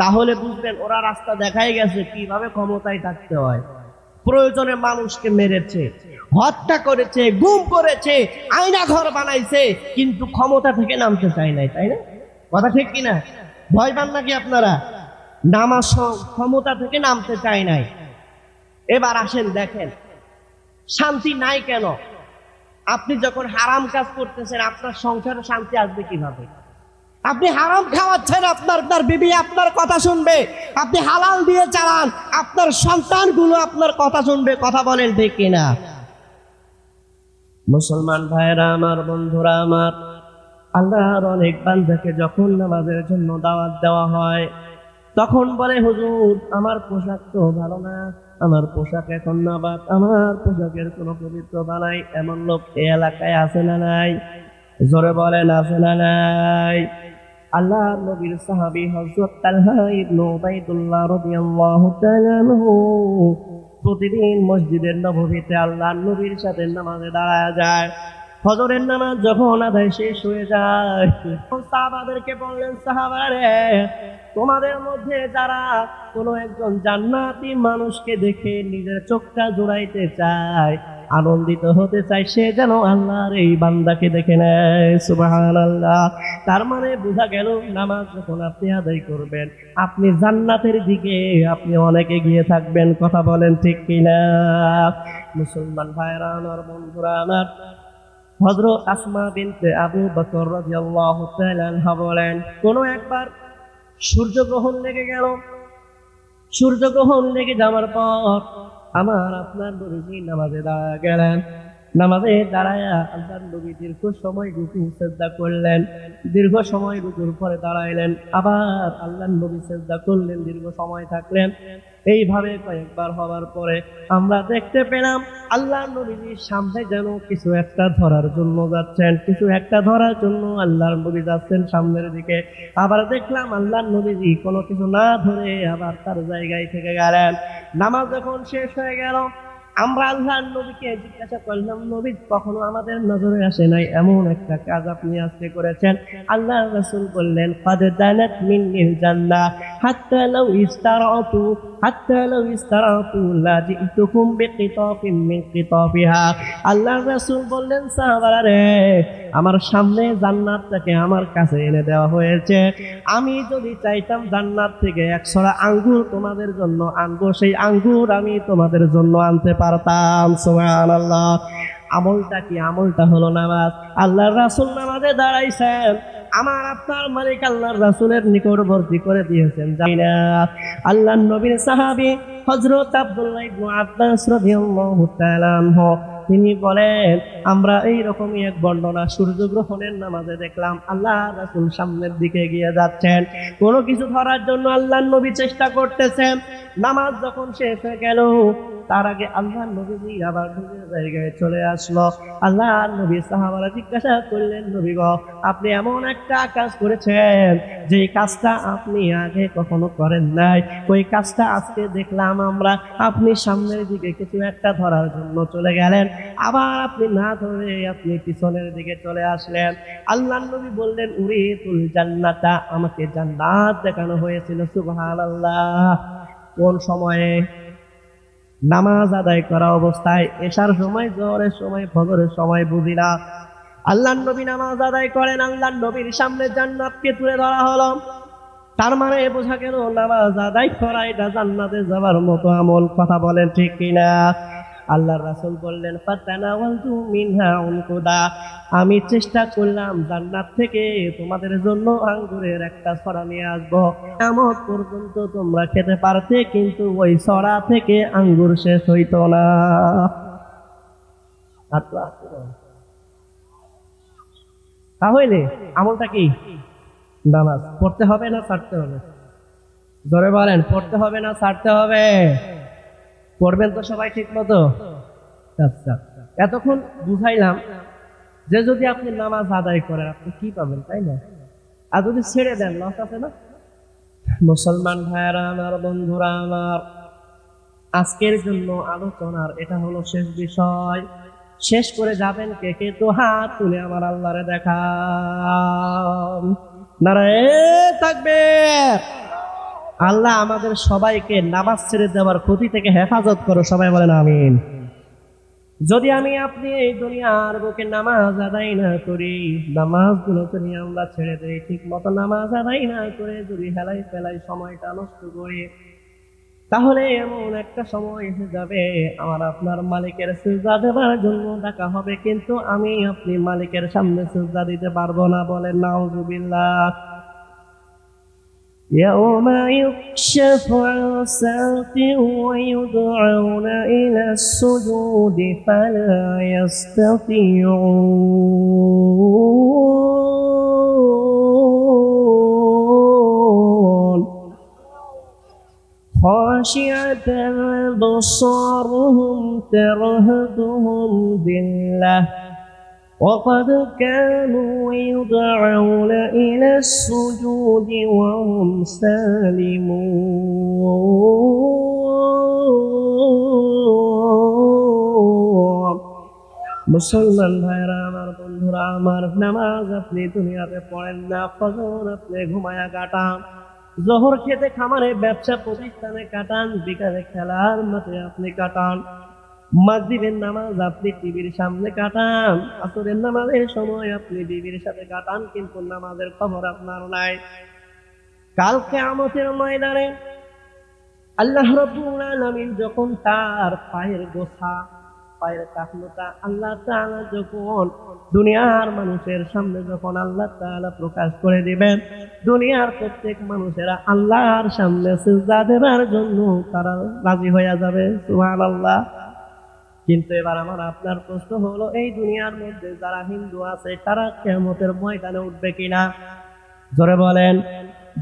Speaker 1: তাহলে বুঝবেন ওরা রাস্তা দেখাই গেছে কিভাবে ক্ষমতায় থাকতে হয়। প্রয়োজনে মানুষকে মেরেছে, হত্যা করেছে, গুম করেছে, আয়না ঘর বানাইছে, কিন্তু ক্ষমতা থেকে নামতে চায় নাই, তাই না? কথা ঠিক কিনা? ভয় পান নাকি আপনারা? নামাজ ক্ষমতা থেকে নামতে চায় নাই। এবার আসেন দেখেন শান্তি নাই কেন? আপনি যখন হারাম কাজ করতেছেন আপনার সংসারে শান্তি আসবে কিভাবে? আপনি হারাম খাওয়াচ্ছেন, আপনার বিবি আপনার কথা শুনবে, আপনি হালাল দিয়ে চালান, আপনার সন্তানগুলো আপনার কথা শুনবে, কথা বলেন ঠিক কিনা? মুসলমান ভাইরা আমার, বন্ধুরা আমার, আল্লাহর অনেক বান্দাকে যখন নামাজের জন্য দাওয়াত দেওয়া হয় তখন বলে হুজুর আমার পোশাক তো ভালো না, আমার পোশাক এখন নাবাদ, আমার পোশাকের কোনো পবিত্র বানাই, এমন লোক এই এলাকায় আছে না নাই? জোরে বলেন আছে না নাই? আল্লাহ নবীর সাহাবী হযরত তালহা ইবনে উবাইদুল্লাহ রাদিয়াল্লাহু তাআলা আনহু প্রতিদিন মসজিদের নববীতে আল্লাহর নবীর সাথে নামাজে দাঁড়ায় যায়। ফজরের নামাজ যখন আদায় শেষ হয়ে যায় সাহাবাদেরকে বললেন, সাহাবারে তোমাদের মধ্যে যারা কোনো একজন জান্নাতি মানুষকে দেখে নিজের চোখটা জোড়াইতে চায়, আনন্দিত হতে চায়, সে যেন আল্লাহর এই বান্দাকে দেখে নেয়। সুবহানাল্লাহ। তার মানে বোঝা গেল নামাজ যখন আপনি আদায় করবেন আপনি জান্নাতের দিকে আপনি অনেক এগিয়ে থাকবেন, কথা বলেন ঠিক কিনা? মুসলমান ভাইরা আমার, বন্ধুরা আমার, হযরত আসমা বিনতে আবু বকর রাদিয়াল্লাহু তাআলা আনহা বলেন, কোন একবার সূর্যগ্রহণ লেগে গেল। সূর্যগ্রহণ লেগে যাওয়ার পর আমার আপনার নবী নামাজে দাঁড়ায় গেলেন। নামাজে দাঁড়ায়া আল্লাহর নবী দীর্ঘ সময় রুকু সিজদা করলেন, দীর্ঘ সময় রুকুর পরে দাঁড়াইলেন, আবার আল্লাহর নবী সিজদা করলেন, দীর্ঘ সময় থাকলেন। এইভাবে কয়েকবার হওয়ার পরে আমরা দেখতে পেলাম আল্লাহর নবীর সামনে যেন কিছু একটা ধরার জন্য যাচ্ছেন, কিছু একটা ধরার জন্য আল্লাহর নবী যাচ্ছেন সামনের দিকে। আবার দেখলাম আল্লাহর নবী কোনো কিছু না ধরে আবার তার জায়গায় থেকে গেলেন। নামাজ যখন শেষ হয়ে গেল আমরা আল্লাহর নবীকে জিজ্ঞাসা করলাম, নবী কখনো আমাদের নজরে আসে নাই এমন একটা কাজ আপনি আজকে করেছেন? আল্লাহর রাসূল বললেন, কাদ জানাত মিন্নিল জান্নাহ হাত্তা লাউ ইস্তারাতু লা জিতুকুম বিকিতাফিন মিন কিতাফিহা। আল্লাহর রাসূল বললেন, সাহাবারা রে, আমার সামনে জান্নাত থেকে আমার কাছে এনে দেওয়া হয়েছে, আমি যদি চাইতাম জান্নাত থেকে 1 ছড়া আঙ্গুর তোমাদের জন্য আনবো, সেই আঙ্গুর আমি তোমাদের জন্য আনতে পারতাম। সুবহানাল্লাহ। আমলটা কি? আমলটা হলো নামাজ। আল্লাহর রাসূল নামাজে দাঁড়াইছেন, আমার আপনার মালিক আল্লাহর রাসূলের নিকটবর্তী করে দিয়েছেন, জানি না। আল্লাহর নবীর সাহাবী হযরত আব্দুল্লাহ ইবনে আব্বাস রাদিয়াল্লাহু তাআলা আনহু তিনি বলেন আমরা এই রকমই এক বর্ণনা সূর্যগ্রহণের নামাজে দেখলাম আল্লাহ রাসূল সামনের দিকে এগিয়ে যাচ্ছেন, কোনো কিছু ধরার জন্য আল্লাহর নবী চেষ্টা করতেছেন। নামাজ যখন শেষ হয়ে গেল তার আগে আল্লাহর নবীজি আবার নিজের জায়গায় চলে আসলো। আল্লাহর নবী সাহাবারা জিজ্ঞাসা করলেন, নবী গো, আপনি এমন একটা কাজ করেছেন যে কাজটা আপনি আগে কখনো করেন নাই, ওই কাজটা আজকে দেখলাম আমরা। আপনি সামনের দিকে কিছু একটা ধরার জন্য চলে গেলেন, আবার আপনি না ধরে আপনি পিছনের দিকে চলে আসলেন। আল্লাহর নবী বললেন, উরিতুল জান্নাতা, আমাকে জান্নাত দেখানো হয়েছিল। সুবহানাল্লাহ। কোন সময়ে? নামাজ আদায় করা অবস্থায়, এশার সময়, জোহরের সময়, ফজরের সময় বুঝি না। আল্লাহর নবী নামাজ আদায় করেন, আল্লাহর নবীর সামনে জান্নাতকে তুলে ধরা হলো। তার মানে বোঝা গেল নামাজ আদায় করা এটা জান্নাতে যাওয়ার মতো আমল। কথা বলেন ঠিক কিনা? আল্লাহর রাসূল বললেন, ফাতানাওয়ালতু মিনহা উনকুদা, আমি চেষ্টা করলাম জান্নাত থেকে তোমাদের জন্য আঙ্গুরের একটা ছড়া নিয়ে আসবো, এমন পর্যন্ত তোমরা খেতে পারতে, কিন্তু ওই ছড়া থেকে আঙ্গুর শেষ হইতো না। তাহলে আমলটা কি? নামাজ পড়তে হবে না ছাড়তে হবে? জোরে বলেন, পড়তে হবে না ছাড়তে হবে? পড়বেন তো সবাই ঠিক মতো? আচ্ছা, এতক্ষণ বুঝাইলাম যে যদি আপনি নামাজ আদায় করেন আপনি কি পাবেন, তাই না? আর যদি ছেড়ে দেন লস আছে না? মুসলমান ভাইয়েরা আমার, বন্ধুরা আমার, আজকের জন্য আলোচনার এটা হলো শেষ বিষয়। শেষ করে যাবেন কে কে? তো হাত তুলে আমার আল্লাহরে দেখান। নারায়ে তাকবীর। আল্লাহ আমাদের সবাইকে নামাজ ছেড়ে দেওয়ার ক্ষতি থেকে হেফাজত করো, সবাই বলেন আমিন। যদি আমি আপনি এই দুনিয়ার বুকে নামাজ আদায় না করি, নামাজগুলো যদি আমরা ছেড়ে দেই, ঠিক মতো নামাজ আদায় না করে যদি হেলাই ফেলাই সময়টা নষ্ট করি, তাহলে এমন একটা সময় এসে যাবে আমার আপনার মালিকের সিজদা দেওয়ার জন্য ডাকা হবে, কিন্তু আমি আপনি মালিকের সামনে সিজদা দিতে পারবো না। বলেন নাউযুবিল্লাহ। يوم يكشف عن ساق ويدعون إلى السجود فلا يستطيعون خاشعة أبصارهم ترهقهم ذلة وقد كانوا يدعون إلى السجود وهم سالمون। মুসলমান ভাইরা আমার, বন্ধুরা আমার, নামাজ আপনি দুনিয়াতে পড়েন না, ফজর আপনি ঘুমায়া কাটান, জোহর খেতে খামারে ব্যবসা প্রতিষ্ঠানে কাটান, বিকালে খেলার মাঠে আপনি কাটান, মাগরিবের নামাজ আপনি টিভির সামনে কাটান, আসরের নামাজের সময় আপনি বিবির সাথে কাটান, কিন্তু নামাজের খবর আপনার নাই। কাল কিয়ামতের ময়দানে আল্লাহ রাব্বুল আলামিন যখন তার পায়ের গোছা, পায়ের কাফলতা আল্লাহ তাআলা যখন দুনিয়ার মানুষের সামনে যখন আল্লাহ তাআলা প্রকাশ করে দিবেন, দুনিয়ার প্রত্যেক মানুষেরা আল্লাহর সামনে সিজদা দেবার জন্য তারা রাজি হয়ে যাবে। সুবহানাল্লাহ। কিন্তু এবার আমার আপনার প্রশ্ন হলো, এই দুনিয়ার মধ্যে যারা হিন্দু আছে তারা কিয়ামতের ময়দানে উঠবে কিনা? জোরে বলেন।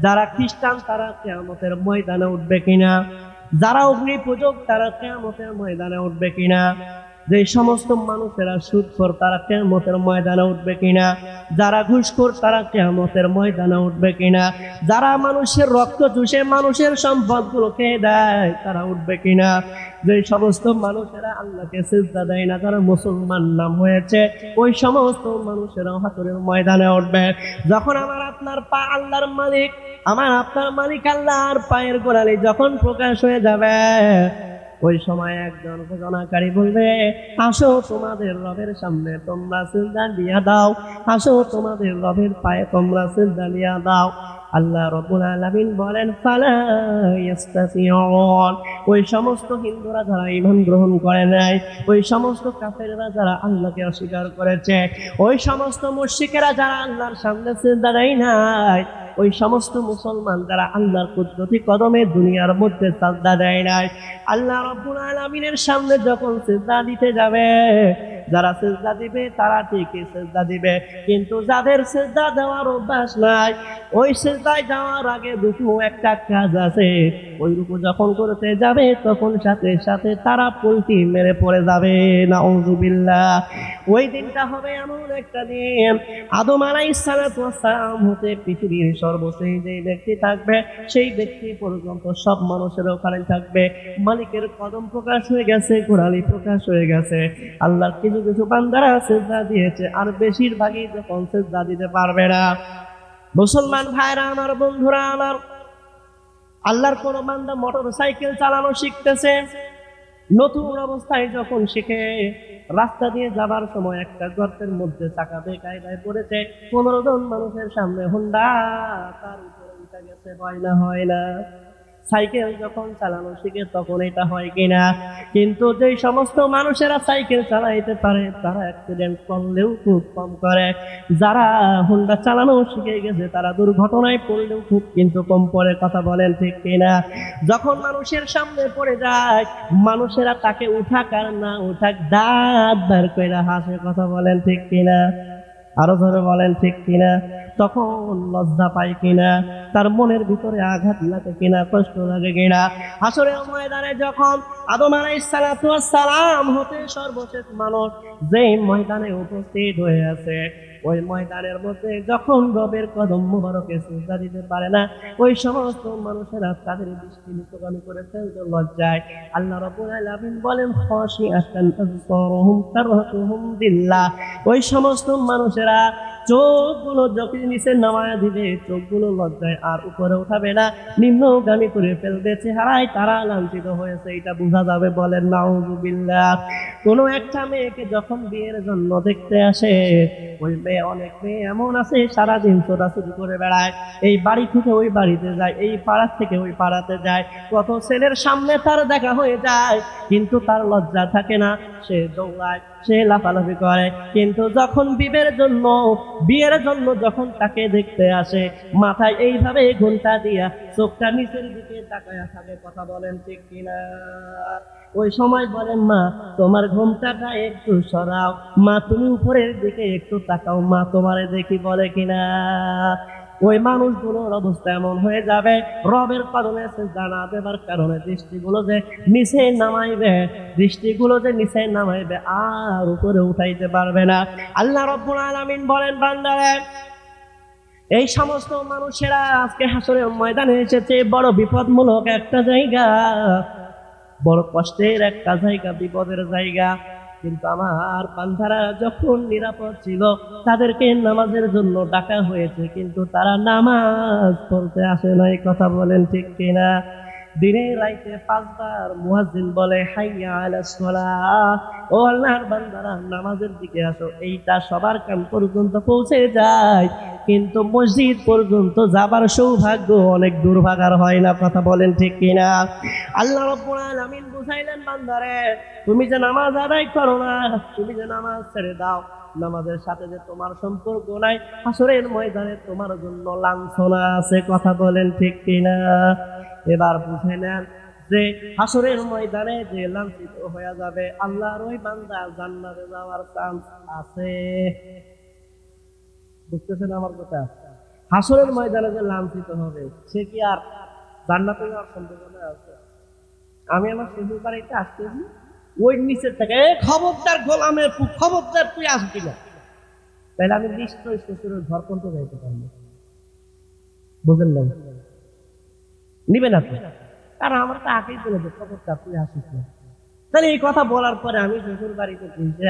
Speaker 1: যারা খ্রিস্টান তারা কিয়ামতের ময়দানে উঠবে কিনা? যারা অগ্নি পূজক তারা কিয়ামতের ময়দানে উঠবে কিনা? যে সমস্ত মানুষেরা সুদখোর তারা কিয়ামতের ময়দানে উঠবে কিনা? যারা ঘুষখোর তারা কিয়ামতের ময়দানে উঠবে কিনা? যারা মানুষের রক্ত চুষে মানুষের সম্পদগুলো খেয়ে দেয় তারা উঠবে কিনা? যে সমস্ত মানুষেরা আল্লাহকে সিজদা দেয় না, যারা মুসলমান নাম হয়েছে, ওই সমস্ত মানুষেরা হাসরের ময়দানে উঠবে। যখন আমার আপনার পা আল্লাহর মালিক, আমার আপনার মালিক আল্লাহর পায়ের গোড়ালি যখন প্রকাশ হয়ে যাবে, ওই সময় একজন ঘোষণাকারী বলবে, আসো তোমাদের রবের সামনে তোমরা সিজদা দিয়া দাও, আসো তোমাদের রবের পায়ে তোমরা সিজদা দিয়া দাও। আল্লাহ রাব্বুল আলামিন বলেন, ফালা ইস্তাতিউন। ওই সমস্ত হিন্দুরা যারা ঈমান গ্রহণ করে নাই, ওই সমস্ত কাফেররা যারা আল্লাহকে অস্বীকার করেছে, ওই সমস্ত মুশরিকেরা যারা আল্লাহর সামনে সিজদা দেয় নাই, ওই সমস্ত মুসলমান যারা আল্লাহর কুদরতি কদমে দুনিয়ার মধ্যে সাজদা দেয় নাই, আল্লাহ রাব্বুল আলামিনের সামনে যখন সিজদা দিতে যাবে, যারা সিজদা দিবে তারা ঠিকই সিজদা দিবে, কিন্তু যাদের সিজদা দেওয়ার অভ্যাস নাই, ওই সিজদায় যাওয়ার আগে রুকু একটা কাজ আছে, ওই রুকু যখন করতে যাবে তখন সাথে সাথে তারা পল্টি মেরে পড়ে যাবে। নাউযুবিল্লাহ। ওই দিনটা হবে এমন একটা দিন, আদম আলাইহিস সালাতু ওয়াস সালাম হতে পৃথিবীর সর্বশেষ যে ব্যক্তি থাকবে, সেই ব্যক্তি পর্যন্ত সব মানুষের ওখানে থাকবে। মালিকের কদম প্রকাশ হয়ে গেছে, গোড়ালি প্রকাশ হয়ে গেছে। আল্লাহর কিছু কিছু বান্দারা সিজদা দিয়েছে, আর বেশিরভাগই যখন সিজদা দিতে পারবে না। মুসলমান ভাইরা আমার, বন্ধুরা আমার, আল্লাহর কোন বান্দা মোটর সাইকেল চালানো শিখতেছে, নতুন অবস্থায় যখন শিখে, রাস্তা দিয়ে যাবার সময় একটা গর্তের মধ্যে চাকা বেকায়দায় পড়েছে, 15 জন মানুষের সামনে হুন্ডা তার উপরে উঠে গেছে, হয় না? হয় না? সাইকেল যখন চালানো শিখে তখন এটা হয় কিনা? কিন্তু যে সমস্ত মানুষেরা সাইকেল চালাইতে পারে তারা অ্যাক্সিডেন্ট করলেও খুব কম করে, যারা হুন্ডা চালানো শিখে গেছে তারা দুর্ঘটনায় পড়লেও খুব কিন্তু কম পড়ে। কথা বলেন ঠিক কিনা? যখন মানুষের সামনে পড়ে যায়, মানুষেরা তাকে উঠাক আর না উঠাক দাঁত বার করে হাসে। কথা বলেন ঠিক কিনা? আরো ধরে বলেন ঠিক কিনা? তখন লজ্জা পায় কিনা? তার মনের ভিতরে আঘাত লাগে কিনা? কষ্ট লাগে কিনা? হাসরের ময়দানে যখন আদম আলাইহিস সালাতু ওয়াস সালাম হতে সর্বশেষ মানুষ যেই ময়দানে উপস্থিত হয়ে আছে, ওই ময়দানের মধ্যে যখন রবের কদম মুবারকে সিজদা দিতে পারে না, ওই সমস্ত মানুষেরা তাদের দৃষ্টি নিচুগামী করে ফেলতে লজ্জায়। আল্লাহ রাব্বুল আলামিন বলেন, খাশিআতান আবসারুহুম তারহাকুহুম যিল্লাহ। ওই সমস্ত মানুষেরা চোখগুলো যখন নিচে নামায়া দিবে, চোখগুলো লজ্জায় আর উপরে উঠাবে না, নিম্নগামী করে ফেলবে, চেহারায় তারা লাঞ্ছিত হয়েছে, এটা বোঝা যাবে। বলেন নাউযুবিল্লাহ। কোনো একটা মেয়েকে যখন বিয়ের জন্য দেখতে আসে, ওই মেয়ে, অনেক মেয়ে এমন আছে সারাদিন ছোটাছুটি করে বেড়ায়, এই বাড়ি থেকে ওই বাড়িতে যায়, এই পাড়ার থেকে ওই পাড়াতে যায়, কত ছেলের সামনে তার দেখা হয়ে যায়, কিন্তু তার লজ্জা থাকে না, সে দৌড়ায়, সে লাফালাফি করে। কিন্তু যখন বিয়ের জন্য যখন তাকে দেখতে আসে, মাথায় এইভাবে ঘোমটা দিয়া চোখটা নিচের দিকে তাকায়া থাকে। কথা বলেন ঠিক কিনা? ওই সময় বলেন, মা তোমার ঘোমটাটা একটু সরাও, মা তুমি উপরের দিকে একটু তাকাও, মা তোমারে দেখি। বলে কিনা? ওই মানুষগুলোর অবস্থা এমন হয়ে যাবে, রবের কদমে সিজদা না দেবার কারণে দৃষ্টিগুলো যে নিচে নামাইবে, আর উপরে উঠাইতে পারবে না। আল্লাহ রাব্বুল আলামিন বলেন, বান্দারে, এই সমস্ত মানুষেরা আজকে হাসরের ময়দানে এসেছে বড় বিপদমূলক একটা জায়গা, বড় কষ্টের একটা জায়গা, বিপদের জায়গা। কিন্তু আমার বান্দারা যখন নিরাপদ ছিল, তাদেরকে নামাজের জন্য ডাকা হয়েছে, কিন্তু তারা নামাজ পড়তে আসে নাই। কথা বলেন ঠিক কিনা? দিনে রাইতে 5 বার মুয়াজ্জিন বলে, হাইয়া আলাস সালাহ, ও আল্লাহর বান্দারা নামাজের দিকে আসো। এইটা সবার কান পর্যন্ত পৌঁছে যায়, কিন্তু মসজিদ পর্যন্ত যাবার সৌভাগ্য অনেক দুর্ভাগার হয় না। কথা বলেন ঠিক কিনা? আল্লাহ রাব্বুল আলামিন বুঝাইলেন, বান্দারে, তুমি যে নামাজ আদায় করো না, তুমি যে নামাজ ছেড়ে দাও, নামাজের সাথে যে তোমার সম্পর্ক নাই, হাসরের ময়দানে তোমার জন্য লাঞ্ছনা আছে। কথা বলেন ঠিক কিনা? এবার বুঝে নেন যে হাসরের ময়দানে যে লাঞ্ছিত হয়ে যাবে, আল্লাহর ওই বান্দা জান্নাতে যাওয়ার চান্স আছে। বুঝতেছেন আমার কথা? হাসরের ময়দানে যে লাঞ্ছিত হবে, সে কি আর জান্নাতে যাওয়ার সম্ভাবনা আছে? আমি আমার শ্বশুর বাড়িতে আসতেছি, ওই নিচের থেকে, খবরদার গোলামের পুত, খবরদার তুই আসবি না, তাহলে আমি নিশ্চয়ই শ্বশুরের ঘর পর্যন্ত যাইতে পারবো। বুঝলেন না? নিবে না তো, কারণ আমার তো আগেই বলে দে, খবরদার তুই আসিস না। তাহলে এই কথা বলার পরে আমি শ্বশুর বাড়িতে পৌঁছে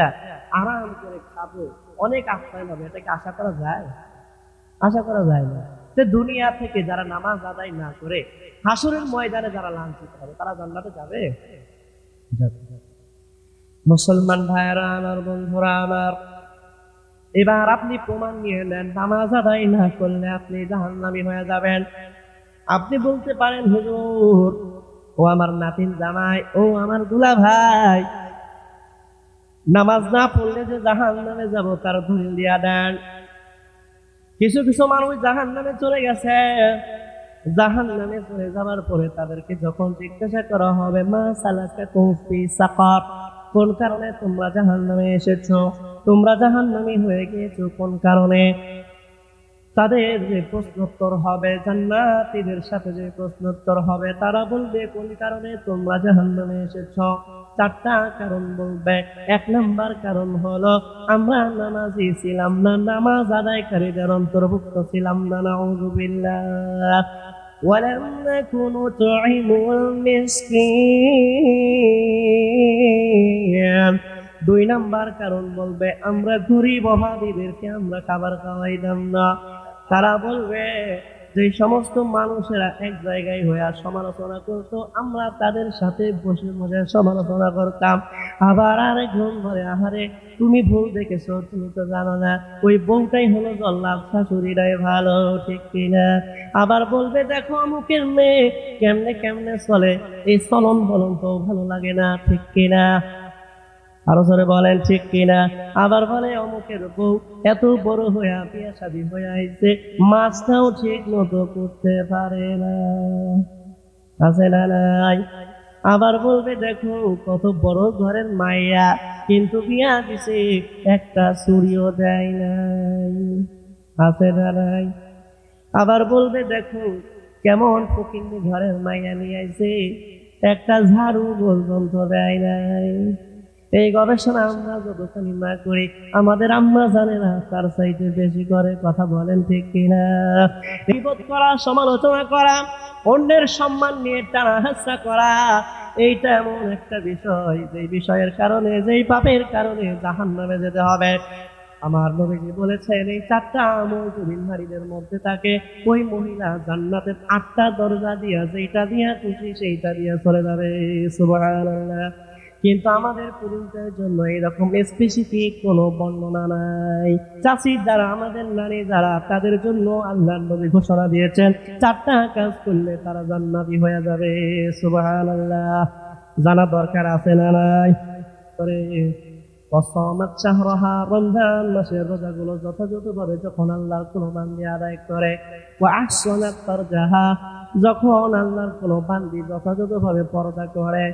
Speaker 1: আরাম করে খাবো, অনেক আপ্যায়ন হবে, এটাকে আশা করা যায়? আশা করা যায় না। দুনিয়া থেকে যারা নামাজ আদায় না করে হাসরের ময়দানে যারা লাঞ্ছিত হবে, তারা জান্নাতে যাবে? মুসলমান ভাইরা আমার, বন্ধুরা আমার, এবার আপনি প্রমাণ নিয়ে নেন, নামাজ আদায় না করলে আপনি জাহান্নামী হয়ে যাবেন। আপনি বলতে পারেন, হুজুর, ও আমার নাতিন জামাই, ও আমার দুলা ভাই, নামাজ না পড়লে যে জাহান্নামে যাব তার দলিল দিয়া দেন। কিছু কিছু মানুষ জাহান্নামে চলে গেছে। জাহান্নামে চলে যাওয়ার পরে তাদেরকে যখন জিজ্ঞাসা করা হবে মা সালাকাকুম ফি সাকার, কোন কারণে তোমরা জাহান্নামে এসেছো, তোমরা জাহান্নামী হয়ে গিয়েছো কোন কারণে, তাদের যে প্রশ্নোত্তর হবে, জান্নাতীদের সাথে যে প্রশ্নোত্তর হবে, তারা বলবে কোন কারণে তোমরা জাহান্নামে এসেছো। চারটা কারণ বলবে। এক নাম্বার কারণ হলো আমরা নামাজি ছিলাম না, নামাজ আদায়কারীদের অন্তর্ভুক্ত ছিলাম না, নাউযুবিল্লাহ। ওয়ালাম নাকুনু তু'ইমুল মিসকিন। দুই নাম্বার কারণ বলবে আমরা গরিব অভাবীদেরকে আমরা খাবার খাওয়াইতাম না। তারা বলবে যে সমস্ত মানুষেরা এক জায়গায় হয়ে সমালোচনা করতো, আমরা তাদের সাথে বসে বসে সমালোচনা করতাম। আবার আরেকজন বলে আহারে তুমি ভুল দেখেছো, তুমি তো জানো না ওই বউটাই হলো জল্লাদ, শাশুড়িরাই ভালো, ঠিক কিনা। আবার বলবে দেখো অমুকের মেয়ে কেমনে কেমনে চলে, এই চলন বলন তো ভালো লাগে না, ঠিক কিনা। আরো জোরে বলেন ঠিক কিনা। আবার বলে অমুকের বউ এত বড় হইয়া বিয়ে শাদী হয়ে আইছে, মাছটাও ঠিক মতো করতে পারে না, আছে না নাই। আবার বলবে দেখো কত বড় ঘরের মাইয়া, কিন্তু বিয়া দিছে একটা চুরিও দেয় নাই, আছে না নাই। আবার বলবে দেখো কেমন ফকিন্নি ঘরের মাইয়া নিয়ে আইছে, একটা ঝাড়ু পর্যন্ত দেয় নাই। এই গবেষণা আমরা যতখানি না করি, আমাদের আম্মা জানে না তার চাইতে বেশি করে, কথা বলেন ঠিক কিনা। বিপদ করা, সমালোচনা করা, অন্যের সম্মান নিয়ে টানা হাসা করা, এইটা এমন একটা বিষয় যে বিষয়ের কারণে, যেই পাপের কারণে জাহান্নামে যেতে হবে। আমার নবীজি বলেছেন এই চারটা আমল যদি নারীদের মধ্যে থাকে, ওই মহিলা জান্নাতের 8টা দরজা দিয়া যেটা দিয়া খুশি সেইটা দিয়া চলে যাবে, সুবহানাল্লাহ। কিন্তু আমাদের পুরুষদের জন্য এরকম স্পেসিফিক কোনো বর্ণনা নাই। চাষি যারা, আমাদের নারী যারা, তাদের জন্য আল্লাহর নবী ঘোষণা দিয়েছেন 4টা কাজ করলে তারা জান্নাতি হয়ে যাবে, সুবহানাল্লাহ। জানা দরকার আছে না নাই? রমজান মাসের রোজাগুলো যথাযথভাবে যখন আল্লাহর কোনো বান্দি আদায় করে, যখন আল্লাহর কোনো বান্দি যথাযথভাবে পর্দা করে,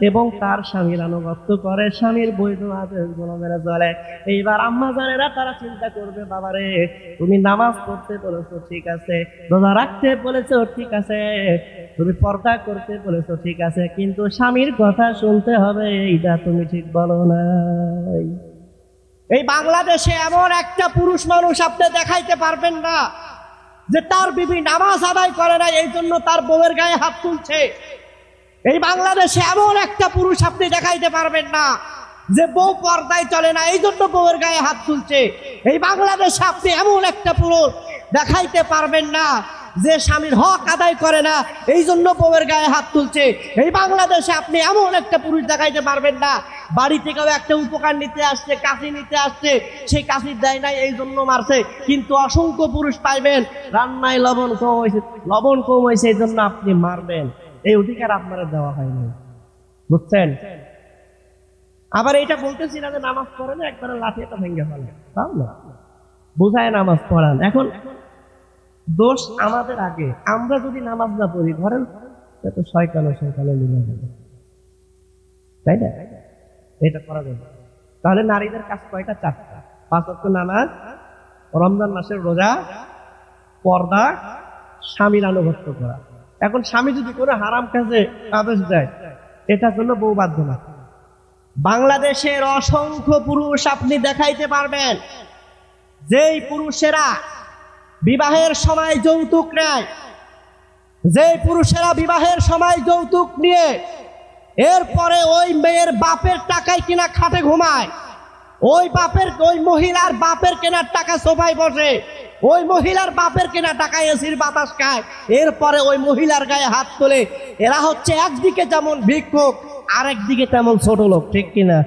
Speaker 1: এবং তার স্বামীর আনুগত্য করে, স্বামীর বৈধ আদেশগুলো মেনে চলে। এইবার আম্মা জানেরা তারা চিন্তা করবে বাবারে তুমি নামাজ পড়তে বলেছো ঠিক আছে, রোজা রাখতে বলেছো ঠিক আছে, তুমি পর্দা করতে বলেছো ঠিক আছে, কিন্তু স্বামীর কথা শুনতে হবে, এইটা তুমি ঠিক বলো নাই। এই বাংলাদেশে এমন একটা পুরুষ মানুষ আপনি দেখাইতে পারবেন না যে তার বিবি নামাজ আদায় করে না এই জন্য তার বউয়ের গায়ে হাত তুলছে। এই বাংলাদেশে এমন একটা পুরুষ আপনি দেখাইতে পারবেন না যে বউ পর্দায় চলে না এই জন্য বউয়ের গায়ে হাত তুলছে। এই বাংলাদেশে আপনি এমন একটা পুরুষ দেখাইতে পারবেন না যে স্বামীর হক আদায় করে না এই জন্য বউয়ের গায়ে হাত তুলছে। এই বাংলাদেশে আপনি এমন একটা পুরুষ দেখাইতে পারবেন না বাড়ি থেকেও একটা উপকার নিতে আসছে, কাশি নিতে আসছে, সেই কাশি দেয় নাই এই জন্য মারছে। কিন্তু অসংখ্য পুরুষ পাইবেন রান্নায় লবণ কম হয়েছে এই জন্য আপনি মারবেন, এই অধিকার আপনারা দেওয়া হয়নি, বুঝছেন। আবার এটা বলতেছি না যে নামাজ পড়ে না একবারে লাঠিটা ভেঙে ফেলে, তাও না, বুঝায় নামাজ পড়ান। এখন দোষ আমাদের আগে, আমরা যদি নামাজ না পড়ি ধরেন তো শয়তানে মিলে যাবে, তাই না? এটা করা যাবে। তাহলে নারীদের কাজ কয়টা? 4টা। 5 ওয়াক্ত নামাজ, রমজান মাসের রোজা, পর্দা, স্বামীর আনুগত্য করা। এখন স্বামী যদি কোনো হারাম কাজে আদেশ দেয় এটার জন্য বউ বাধ্য না। বাংলাদেশের অসংখ্য পুরুষ আপনি দেখাইতে পারবেন যেই পুরুষেরা বিবাহের সময় যৌতুক নেয়, যেই পুরুষেরা বিবাহের সময় যৌতুক নিয়ে এরপরে ওই মেয়ের বাপের টাকায় কিনা খাটে ঘুমায়, ওই মহিলার বাপের কেনার টাকা সোফায় বসে, ওই মহিলার বাপের কেনা টাকায় এসির বাতাস খায়, এরপরে ওই মহিলার গায়ে হাত তোলে, এরা হচ্ছে একদিকে যেমন ভিক্ষুক আরেকদিকে তেমন ছোট লোক, ঠিক কিনা?